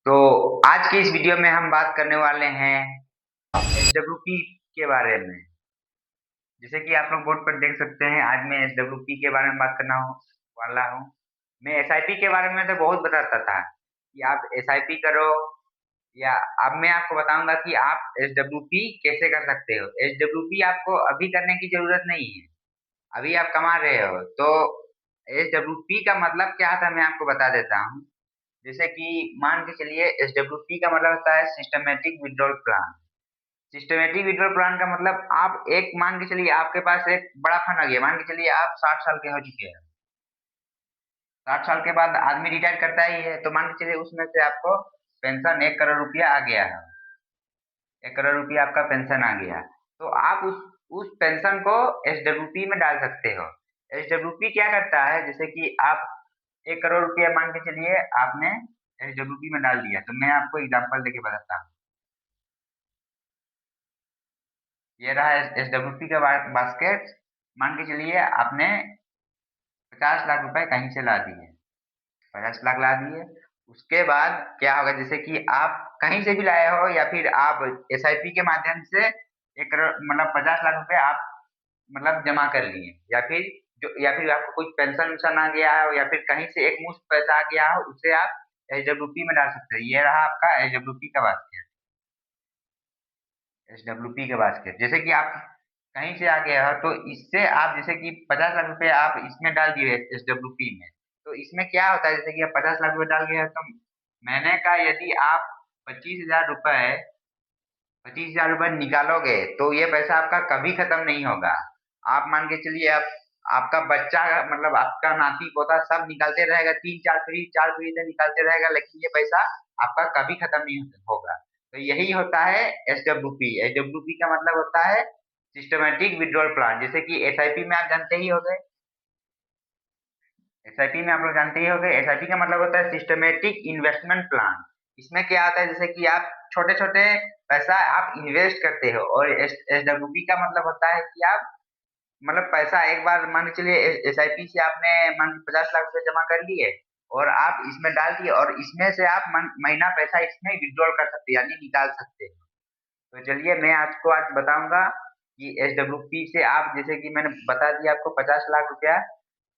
तो आज की इस वीडियो में हम बात करने वाले हैं एसडब्ल्यूपी के बारे में। जैसे कि आप लोग बोर्ड पर देख सकते हैं, आज मैं एसडब्ल्यूपी के बारे में बात करना वाला हूँ। मैं एसआईपी के बारे में तो बहुत बताता था कि आप एसआईपी करो, या अब मैं आपको बताऊंगा कि आप एसडब्ल्यूपी कैसे कर सकते हो। एसडब्ल्यूपी आपको अभी करने की जरूरत नहीं है, अभी आप कमा रहे हो तो एसडब्ल्यूपी का मतलब क्या था मैं आपको बता देता हूँ। जैसे कि मान के चलिए, एसडब्ल्यूपी का मतलब होता है systematic withdrawal plan. Systematic withdrawal plan का मतलब आप एक मान के चलिए, आपके पास एक बड़ा फंड आ गया। मान के चलिए आप 60 साल के हो चुके हैं। 60 साल के बाद आदमी रिटायर करता ही है, तो मान के चलिए उसमें से आपको पेंशन 1 करोड़ रुपया आ गया है। 1 करोड़ रुपया आपका पेंशन आ गया, तो आप उस पेंशन को एसडब्ल्यूपी में डाल सकते हो। एसडब्ल्यूपी क्या करता है, जैसे कि आप 1 करोड़ रुपया मान के चलिए आपने एसडब्ल्यूपी में डाल दिया, तो मैं आपको एग्जांपल देके बताता हूँ। ये रहा एसडब्ल्यूपी का बास्केट। मान के चलिए आपने 50 लाख रुपए कहीं से ला दिए, 50 लाख ला दिए। उसके बाद क्या होगा, जैसे कि आप कहीं से भी लाए हो या फिर आप एसआईपी के माध्यम से 1 करोड़ मतलब 50 लाख रुपए आप मतलब जमा कर लिए, या फिर आपको कुछ पेंशन वेंशन आ गया हो, या फिर कहीं से एक मुश्त पैसा आ गया हो, उसे आप एसडब्ल्यूपी में डाल सकते हैं। ये रहा आपका एसडब्ल्यूपी का बास्केट। एसडब्ल्यूपी के बास्केट, जैसे कि आप कहीं से आ गया हो, तो इससे आप जैसे कि 50 लाख रुपए आप इसमें डाल दिए एसडब्ल्यूपी में, तो इसमें क्या होता है, जैसे कि आप 50 लाख रुपए डाल गए हो, तो महीने का यदि आप 25 हजार रुपए 25 हजार रुपए निकालोगे, तो ये पैसा आपका कभी खत्म नहीं होगा। आप मान के चलिए, आप आपका बच्चा मतलब आपका नाती पोता सब निकालते रहेगा, तीन चार पीढ़ी से निकालते रहेगा, लेकिन ये पैसा आपका कभी खत्म नहीं होगा। तो यही होता है एसडब्ल्यूपी। एसडब्ल्यूपी का मतलब होता है सिस्टमेटिक विड्रॉल प्लान। जैसे कि एसआईपी में आप जानते ही होंगे, एसआईपी में आप लोग जानते ही होंगे, एसआईपी का मतलब होता है सिस्टमेटिक इन्वेस्टमेंट प्लान। इसमें क्या आता है, जैसे कि आप छोटे छोटे पैसा आप इन्वेस्ट करते हो, और एसडब्ल्यूपी का मतलब होता है कि आप मतलब पैसा एक बार मान के चलिए एसआईपी से आपने मान 50 लाख रुपए जमा कर लिए, और आप इसमें डाल दिए, और इसमें से आप महीना पैसा इसमें विड्रॉल कर सकते हैं, यानी निकाल सकते हैं। तो चलिए मैं आपको आज बताऊंगा कि एसडब्ल्यूपी से आप, जैसे कि मैंने बता दिया आपको, 50 लाख रुपया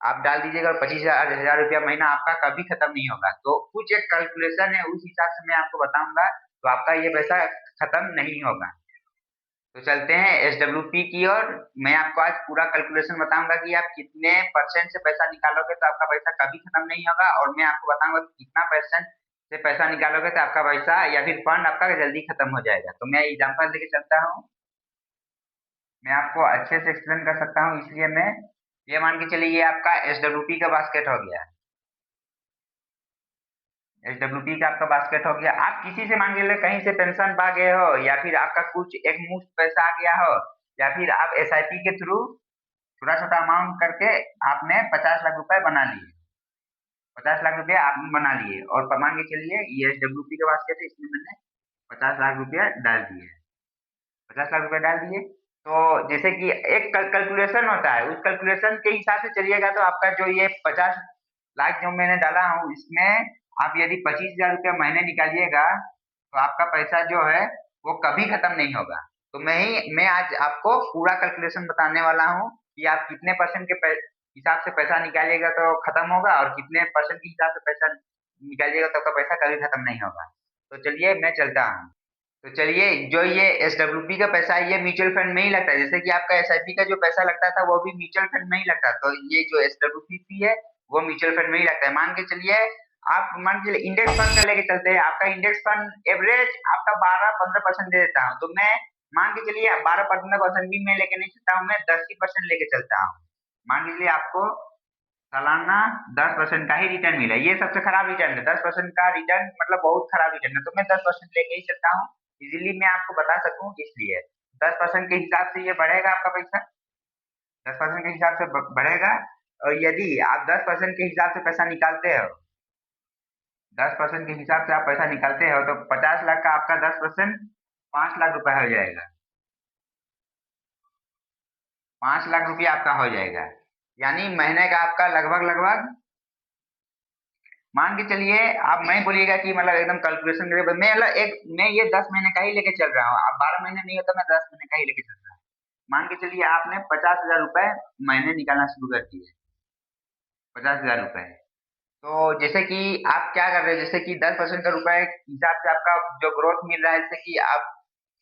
आप डाल दीजिएगा, और 25 हजार रुपया महीना आपका कभी खत्म नहीं होगा। तो कुछ एक कैलकुलेशन है, उस हिसाब से मैं आपको बताऊंगा, तो आपका ये पैसा खत्म नहीं होगा। तो चलते हैं एसडब्ल्यूपी की ओर। मैं आपको आज पूरा कैलकुलेशन बताऊंगा कि आप कितने परसेंट से पैसा निकालोगे तो आपका पैसा कभी खत्म नहीं होगा, और मैं आपको बताऊंगा कि कितना परसेंट से पैसा निकालोगे तो आपका पैसा या फिर फंड आपका जल्दी खत्म हो जाएगा। तो मैं एग्जांपल लेके चलता हूँ, मैं आपको अच्छे से एक्सप्लेन कर सकता हूँ, इसलिए मैं ये मान के चलिए, ये आपका एसडब्ल्यूपी का बास्केट हो गया। एसडब्ल्यूपी का आपका बास्केट हो गया। आप किसी से मान लीजिए कहीं से पेंशन पा गए हो, या फिर आपका कुछ एक मुश्त पैसा आ गया हो, या फिर आप एसआईपी के थ्रू छोटा छोटा अमाउंट करके आपने 50 लाख रुपए बना लिए। 50 लाख रुपया आपने बना लिए, और मान के चलिए ये एसडब्ल्यूपी का बास्केट है, इसमें मैंने 50 लाख रुपया डाल दिए। 50 लाख रुपए डाल दिए, तो जैसे कि एक कैलकुलेशन होता है, उस कैलकुलेशन के हिसाब से चलिएगा, तो आपका जो ये 50 लाख जो मैंने डाला हूँ, इसमें आप यदि 25 हजार रुपया महीने निकालिएगा, तो आपका पैसा जो है वो कभी खत्म नहीं होगा। तो मैं आज आपको पूरा कैलकुलेशन बताने वाला हूँ कि आप कितने परसेंट के हिसाब से पैसा निकालिएगा तो खत्म होगा, और कितने परसेंट के हिसाब से पैसा निकालिएगा तो आपका पैसा कभी खत्म नहीं होगा। तो चलिए मैं चलता हूँ। तो चलिए, जो ये एसडब्ल्यूपी का पैसा है, ये म्यूचुअल फंड में ही लगता है, जैसे कि आपका एसआईपी का जो पैसा लगता था वो भी म्यूचुअल फंड में ही लगता है। तो ये जो एसडब्ल्यूपी है वो म्यूचुअल फंड में ही लगता है। मान के चलिए, आप मान के चलिए इंडेक्स फंड का लेके चलते हैं, आपका इंडेक्स फंड एवरेज आपका 12-15% दे देता हूँ, तो मैं मान के चलिए 12-15% भी मैं लेके नहीं चलता हूँ, मैं 10% लेके चलता हूँ। मान लीजिए आपको सालाना 10% का ही रिटर्न मिला, ये सबसे खराब रिटर्न है। 10% का रिटर्न मतलब बहुत खराब रिटर्न है, तो मैं 10% लेके ही चलता हूँ, इजीली मैं आपको बता सकूं इसलिए। 10% के हिसाब से ये बढ़ेगा आपका पैसा, 10% के हिसाब से बढ़ेगा। और यदि आप 10% के हिसाब से पैसा निकालते हो, 10% के हिसाब से आप पैसा निकालते हो, तो 50 लाख का आपका 10% 5 लाख रुपया हो जाएगा। 5 लाख रुपया आपका हो जाएगा, यानी महीने का आपका लगभग लगभग मान के चलिए आप नहीं बोलिएगा कि मतलब एकदम कैलकुलेशन करके मैं ये 10 महीने का ही लेके चल रहा हूँ। अब 12 महीने नहीं होता, मैं 10 महीने का ही लेके चल रहा हूँ। मान के चलिए आपने 50,000 रुपए महीने निकालना शुरू कर दिए, 50,000 रुपए। तो जैसे कि आप क्या कर रहे हैं, जैसे कि 10% का रुपए के हिसाब से आपका जो ग्रोथ मिल रहा है, जैसे कि आप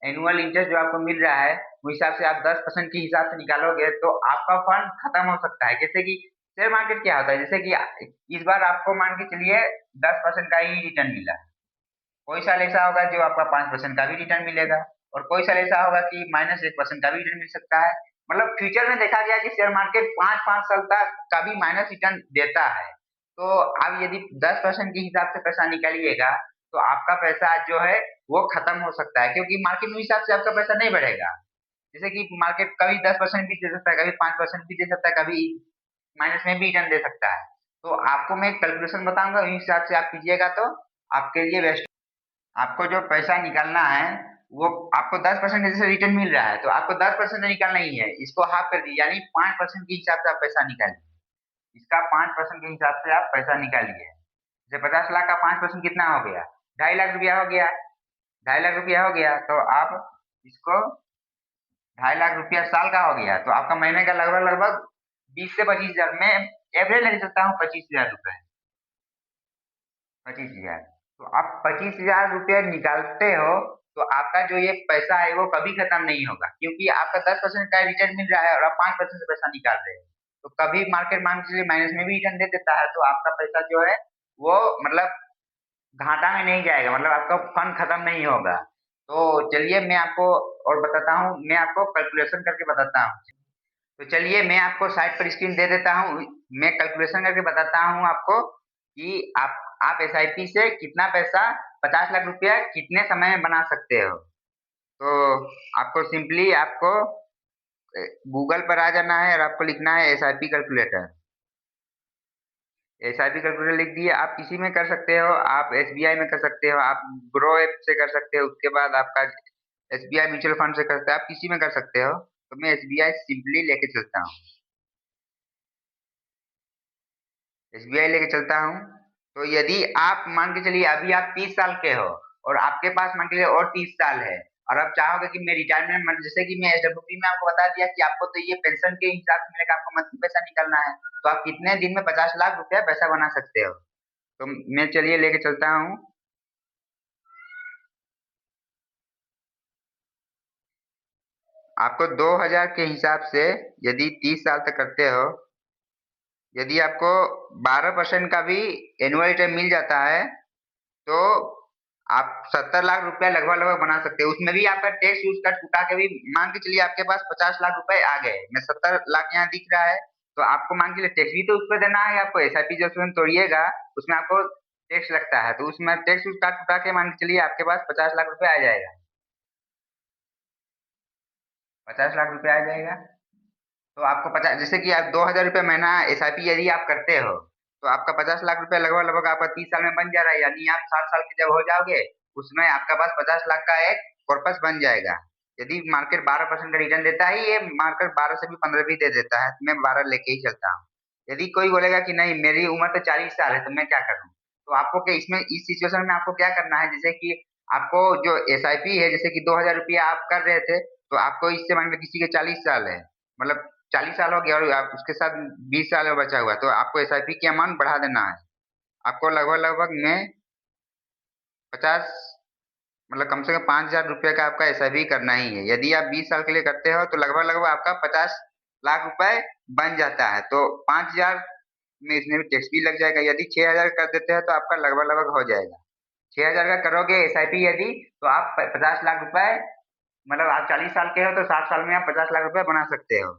एनुअल इंटरेस्ट जो आपको मिल रहा है, वो हिसाब से आप 10% के हिसाब से निकालोगे तो आपका फंड खत्म हो सकता है। जैसे कि शेयर मार्केट क्या होता है, जैसे कि इस बार आपको मान के चलिए 10% का ही रिटर्न मिला। कोई साल ऐसा होगा जो आपका 5% का भी रिटर्न मिलेगा, और कोई साल ऐसा होगा कि -1% का भी रिटर्न मिल सकता है। मतलब फ्यूचर में देखा गया कि शेयर मार्केट 5-5 साल तक का भी माइनस रिटर्न देता है। तो आप यदि 10% के हिसाब से पैसा निकालिएगा तो आपका पैसा जो है वो खत्म हो सकता है, क्योंकि मार्केट के हिसाब से आपका पैसा नहीं बढ़ेगा। जैसे कि मार्केट कभी 10% भी दे सकता है, कभी 5% भी दे सकता है, कभी माइनस में भी रिटर्न दे सकता है। तो आपको मैं कैलकुलेशन बताऊंगा, उस हिसाब से आप कीजिएगा तो आपके लिए बेस्ट। आपको जो पैसा निकालना है वो आपको 10% जैसे रिटर्न मिल रहा है, तो आपको 10% निकालना ही है, इसको हाफ कर दीजिए, यानी 5% के हिसाब से आप पैसा निकालिए। इसका 5% के हिसाब से आप पैसा निकालिए। जैसे 50 लाख का 5% कितना हो गया, 2.5 लाख रुपया हो गया। 2.5 लाख रुपया हो गया तो आप इसको 2.5 लाख रुपया साल का हो गया, तो आपका महीने का लगभग लगभग 20 से 25 हजार में एवरेज लेके चलता हूँ, 25 हजार रुपए, 25 हजार। तो आप 25 हजार रुपये निकालते हो तो आपका जो ये पैसा है वो कभी खत्म नहीं होगा, क्योंकि आपका 10% का रिटर्न मिल रहा है और आप 5% से पैसा निकाल रहे हैं। तो कभी मार्केट मान के चलिए माइनस में भी रिटर्न दे देता है, तो आपका पैसा जो है वो मतलब घाटा में नहीं जाएगा, मतलब आपका फंड खत्म नहीं होगा। तो चलिए मैं आपको और बताता हूँ, मैं आपको कैलकुलेशन करके बताता हूँ। तो चलिए मैं आपको साइड पर स्क्रीन दे देता हूँ, मैं कैलकुलेशन करके बताता हूँ आपको कि आप एसआईपी से कितना पैसा, 50 लाख रुपया कितने समय में बना सकते हो। तो आपको सिंपली आपको गूगल पर आ जाना है और आपको लिखना है एसआईपी कैलकुलेटर। एसआईपी कैलकुलेटर लिख दिए, आप किसी में कर सकते हो, आप एसबीआई में कर सकते हो, आप ग्रो ऐप से कर सकते हो, उसके बाद आपका एसबीआई म्यूचुअल फंड से कर सकते हो, आप किसी में कर सकते हो। तो मैं एसबीआई सिंपली लेके चलता हूँ, एसबीआई लेके चलता हूँ। तो यदि आप मान के चलिए अभी आप 30 साल के हो और आपके पास मान के चलिए और 30 साल है, और आप चाहोगे कि मैं रिटायरमेंट, जैसे कि मैं एसडब्ल्यूपी में आपको बता दिया कि आपको तो ये पेंशन के हिसाब से मिलेगा, आपको मंथली पैसा निकालना है, तो आप कितने दिन में 50 लाख रुपया पैसा बना सकते हो। तो मैं चलिए लेके चलता हूँ। आपको 2000 के हिसाब से यदि 30 साल तक करते हो, यदि आपको 12% का भी एनुअल रिटर्न मिल जाता है तो आप 70 लाख रुपया लगभग लगभग बना सकते हो। उसमें भी आपका टैक्स यूज कट उठा के भी मान के चलिए आपके पास 50 लाख रुपए आ गए, मैं 70 लाख यहाँ दिख रहा है, तो आपको मान के चलिए टैक्स भी तो उस पर देना है। आपको एसआईपी जब उसमें तोड़िएगा उसमें आपको टैक्स लगता है, तो उसमें टैक्स काट उठा के मान के चलिए आपके पास 50 लाख रुपए आ जाएगा, 50 लाख रुपए आ जाएगा। तो आपको 50, जैसे कि आप 2,000 रुपये महीना एसआईपी यदि आप करते हो तो आपका 50 लाख रुपया लगभग लगभग आपका 30 साल में बन जा रहा है, यानी आप 60 साल के जब हो जाओगे उसमें आपका पास 50 लाख का एक कॉर्पस बन जाएगा। यदि मार्केट 12% का रिटर्न देता है, ये मार्केट 12 से भी 15 भी दे देता है, तो मैं 12 लेके ही चलता हूँ। यदि कोई बोलेगा कि नहीं मेरी उम्र तो 40 साल है तो मैं क्या करूँ, तो आपको क्या इसमें इस सिचुएशन में आपको क्या करना है, जैसे कि आपको जो एसआईपी है, जैसे कि 2,000 रुपया आप कर रहे थे, तो आपको इससे मान लो किसी के 40 साल है, मतलब 40 साल हो गया और आप उसके साथ 20 साल में बचा हुआ है, तो आपको एसआईपी की अमाउंट बढ़ा देना है। आपको लगभग लगभग में 50, मतलब कम से कम 5,000 रुपये का आपका एसआईपी करना ही है। यदि आप 20 साल के लिए करते हो तो लगभग लगभग आपका 50 लाख रुपए बन जाता है। तो 5,000 में इसमें भी टैक्स भी लग जाएगा। यदि 6,000 कर देते हैं तो आपका लगभग लगभग हो जाएगा। 6,000 का करोगे एसआईपी यदि, तो आप 50 लाख रुपए, मतलब आप 40 साल के हो तो 60 साल में आप 50 लाख रुपए बना सकते हो।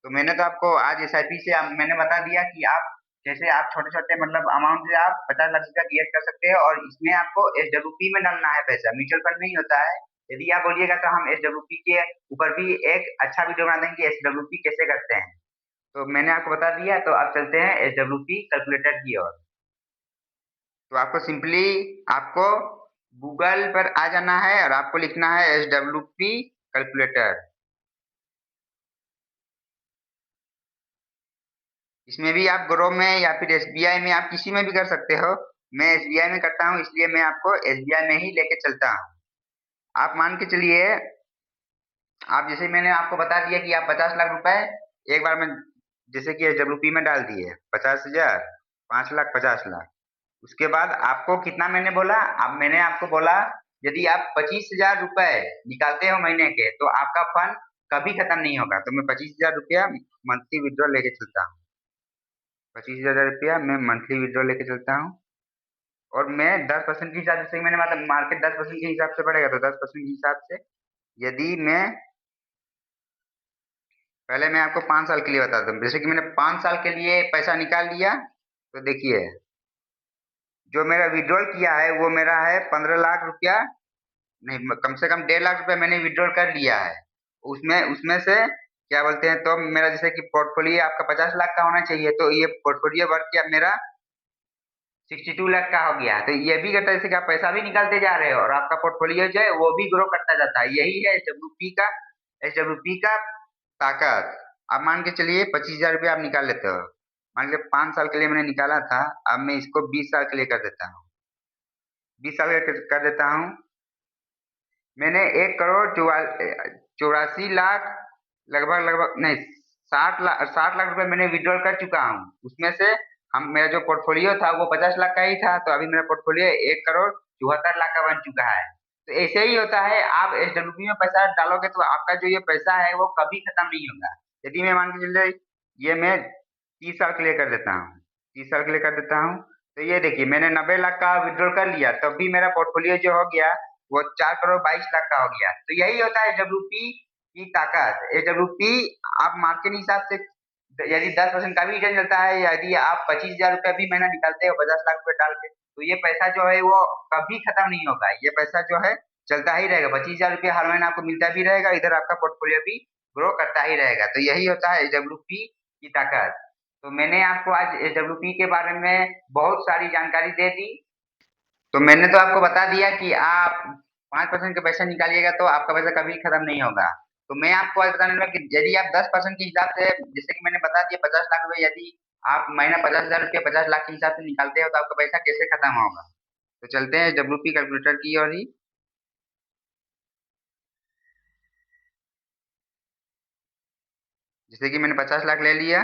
तो मैंने तो आपको आज एसआईपी से मैंने बता दिया कि आप कैसे आप छोटे छोटे मतलब अमाउंट से आप 50 लाख रुपया क्रिएट कर सकते हैं, और इसमें आपको एसडब्ल्यूपी में डालना है पैसा, म्यूचुअल फंड नहीं होता है। यदि आप बोलिएगा तो हम एसडब्ल्यूपी के ऊपर भी एक अच्छा वीडियो बना देंगे एसडब्ल्यूपी कैसे करते हैं। तो मैंने आपको बता दिया, तो आप चलते हैं एसडब्ल्यूपी कैलकुलेटर की ओर। तो आपको सिंपली आपको गूगल पर आ जाना है और आपको लिखना है एसडब्ल्यूपी कैलकुलेटर। इसमें भी आप ग्रो में या फिर एसबीआई में, आप किसी में भी कर सकते हो। मैं एसबीआई में करता हूँ, इसलिए मैं आपको एसबीआई में ही लेके चलता हूँ। आप मान के चलिए, आप जैसे मैंने आपको बता दिया कि आप 50 लाख रुपए एक बार में, जैसे कि एसडब्ल्यूपी में डाल दिए 50,000, 5 लाख, 50 लाख। उसके बाद आपको कितना मैंने बोला, अब मैंने आपको बोला यदि आप 25,000 रुपए निकालते हो महीने के, तो आपका फंड कभी खत्म नहीं होगा। तो मैं 25,000 रुपया मंथली विड्रॉल लेके चलता हूँ। 25,000 रुपया मैं मंथली विड्रॉल लेके चलता हूँ। और मैं 10% के हिसाब से, मैंने मतलब मार्केट 10% के हिसाब से बढ़ेगा, तो 10% के हिसाब से यदि मैं, पहले मैं आपको 5 साल के लिए बताता हूँ। जैसे कि मैंने 5 साल के लिए पैसा निकाल लिया, तो देखिए जो मेरा विड्रॉल किया है वो मेरा है 15 लाख रुपया, नहीं कम से कम 1.5 लाख रुपया मैंने विड्रॉल कर लिया है। उसमें उसमें से क्या बोलते हैं, तो मेरा जैसे कि पोर्टफोलियो आपका 50 लाख का होना चाहिए, तो ये पोर्टफोलियो बढ़ के अब मेरा 62 लाख का हो गया है। तो ये भी करता है जैसे कि आप पैसा भी निकालते जा रहे हो और आपका पोर्टफोलियो जो है वो भी ग्रो करता जाता है। यही है एच डब्ल्यू पी का ताकत। आप मान के चलिए 25,000 रुपया आप निकाल लेते हो, मान लीजिए 5 साल के लिए मैंने निकाला था, अब मैं इसको 20 साल के लिए कर देता हूँ। 20 साल के लिए कर देता हूँ। मैंने 1 करोड़ 84 लाख, लगभग लगभग नहीं, 60 लाख रुपए मैंने विड्रॉल कर चुका हूँ। उसमें से हम, मेरा जो पोर्टफोलियो था वो 50 लाख का ही था, तो अभी मेरा पोर्टफोलियो 1 करोड़ 74 लाख का बन चुका है। तो ऐसे ही होता है, आप एसडब्ल्यूपी में पैसा डालोगे तो आपका जो ये पैसा है वो कभी खत्म नहीं होगा। यदि मैं मान के चलिए ये मैं 30 साल के लिए कर देता हूँ, 30 साल के लिए कर देता हूँ, तो ये देखिए मैंने 90 लाख का विड्रॉल कर लिया, तब भी मेरा पोर्टफोलियो जो हो गया वो 4 करोड़ 22 लाख का हो गया। तो यही होता है एसडब्ल्यूपी की ताकत। एसडब्ल्यूपी आप मार्केट हिसाब से यदि 10% का भी रिटर्न चलता है, यदि आप 25,000 रुपया भी महीना निकालते हो 50 लाख रुपए डाल के, तो ये पैसा जो है वो कभी खत्म नहीं होगा। ये पैसा जो है चलता ही रहेगा, 25,000 रुपया हर महीना आपको मिलता भी रहेगा, इधर आपका पोर्टफोलियो भी ग्रो करता ही रहेगा। तो यही होता है एसडब्ल्यूपी की ताकत। तो मैंने आपको आज एसडब्ल्यूपी के बारे में बहुत सारी जानकारी दे दी। तो मैंने तो आपको बता दिया कि आप 5% का पैसा निकालिएगा तो आपका पैसा कभी खत्म नहीं होगा। तो मैं आपको आज बताने लगा कि यदि आप 10% के हिसाब से, जैसे कि मैंने बता दिया 50 लाख रुपए, यदि आप महीना 50,000 रुपया 50 लाख के हिसाब से निकालते हो तो आपका पैसा कैसे खत्म होगा। तो चलते हैं डब्ल्यूपी कैलकुलेटर की ओर ही। जैसे कि मैंने 50 लाख ले लिया,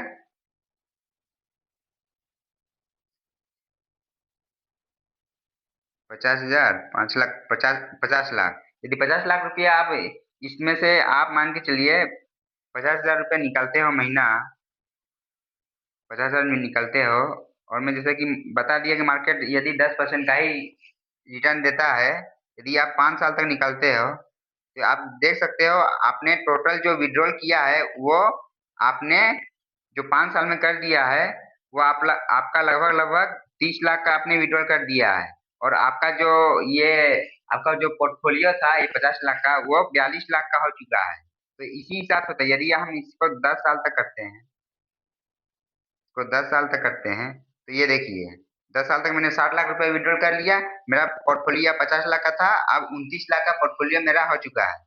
50,000, 5 लाख, 50 लाख, यदि 50 लाख रुपया आप इसमें से आप मान के चलिए 50,000 रुपया निकालते हो महीना, 50,000 में निकलते हो, और मैं जैसे कि बता दिया कि मार्केट यदि 10% का ही रिटर्न देता है, यदि आप 5 साल तक निकलते हो, तो आप देख सकते हो आपने टोटल जो विड्रॉल किया है वो आपने जो 5 साल में कर दिया है, वो आपका लगभग लगभग 30 लाख का आपने विड्रॉल कर दिया है। और आपका जो ये आपका जो पोर्टफोलियो था ये 50 लाख का, वो 42 लाख का हो चुका है। तो इसी हिसाब से होता है, यदि हम इसको 10 साल तक करते हैं, को 10 साल तक करते हैं, तो ये देखिए 10 साल तक मैंने 60 लाख रुपए विड्रॉल कर लिया, मेरा पोर्टफोलियो 50 लाख का था, अब 29 लाख का पोर्टफोलियो मेरा हो चुका है।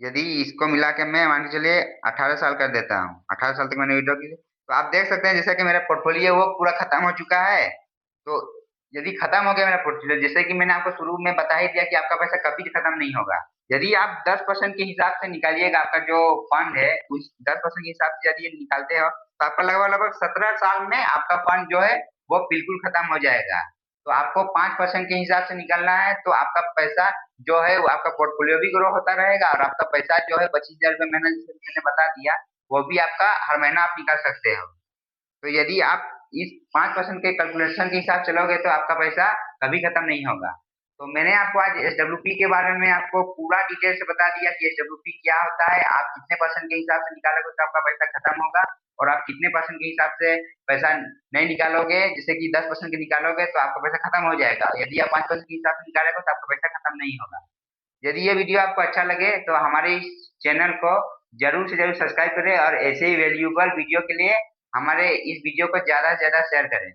यदि इसको मिला के मैं मान के चलिए 18 साल कर देता हूँ, 18 साल तक मैंने विड्रॉ की, तो आप देख सकते हैं जैसा कि मेरा पोर्टफोलियो वो पूरा खत्म हो चुका है। तो यदि खत्म हो गया मेरा पोर्टफोलियो, जैसे कि मैंने आपको शुरू में बता ही दिया कि आपका पैसा कभी खत्म नहीं होगा। यदि आप 10% के हिसाब से निकालिएगा, आपका जो फंड है उस 10% के हिसाब से यदि निकालते हो, तो आपका लगभग लगभग 17 साल में आपका फंड जो है वो बिल्कुल खत्म हो जाएगा। तो आपको 5% के हिसाब से निकलना है, तो आपका पैसा जो है वो आपका पोर्टफोलियो भी ग्रो होता रहेगा, और आपका पैसा जो है 25,000 रुपये महीना, जैसे मैंने बता दिया, वो भी आपका हर महीना आप निकाल सकते हो। तो यदि आप इस 5% के कैलकुलेशन के हिसाब चलोगे तो आपका पैसा कभी खत्म नहीं होगा। तो मैंने आपको आज एसडब्ल्यूपी के बारे में आपको पूरा डिटेल से बता दिया कि एसडब्ल्यूपी क्या होता है, आप कितने परसेंट के हिसाब से निकालोगे तो आपका पैसा खत्म होगा, और आप कितने परसेंट के हिसाब से पैसा नहीं निकालोगे, जैसे कि 10% के निकालोगे तो आपका पैसा खत्म हो जाएगा। यदि आप 5% के हिसाब से निकालोगे तो आपका पैसा खत्म नहीं होगा। यदि ये वीडियो आपको अच्छा लगे तो हमारे इस चैनल को जरूर से जरूर सब्सक्राइब करें, और ऐसे ही वैल्यूएबल वीडियो के लिए हमारे इस वीडियो को ज्यादा से ज्यादा शेयर करें।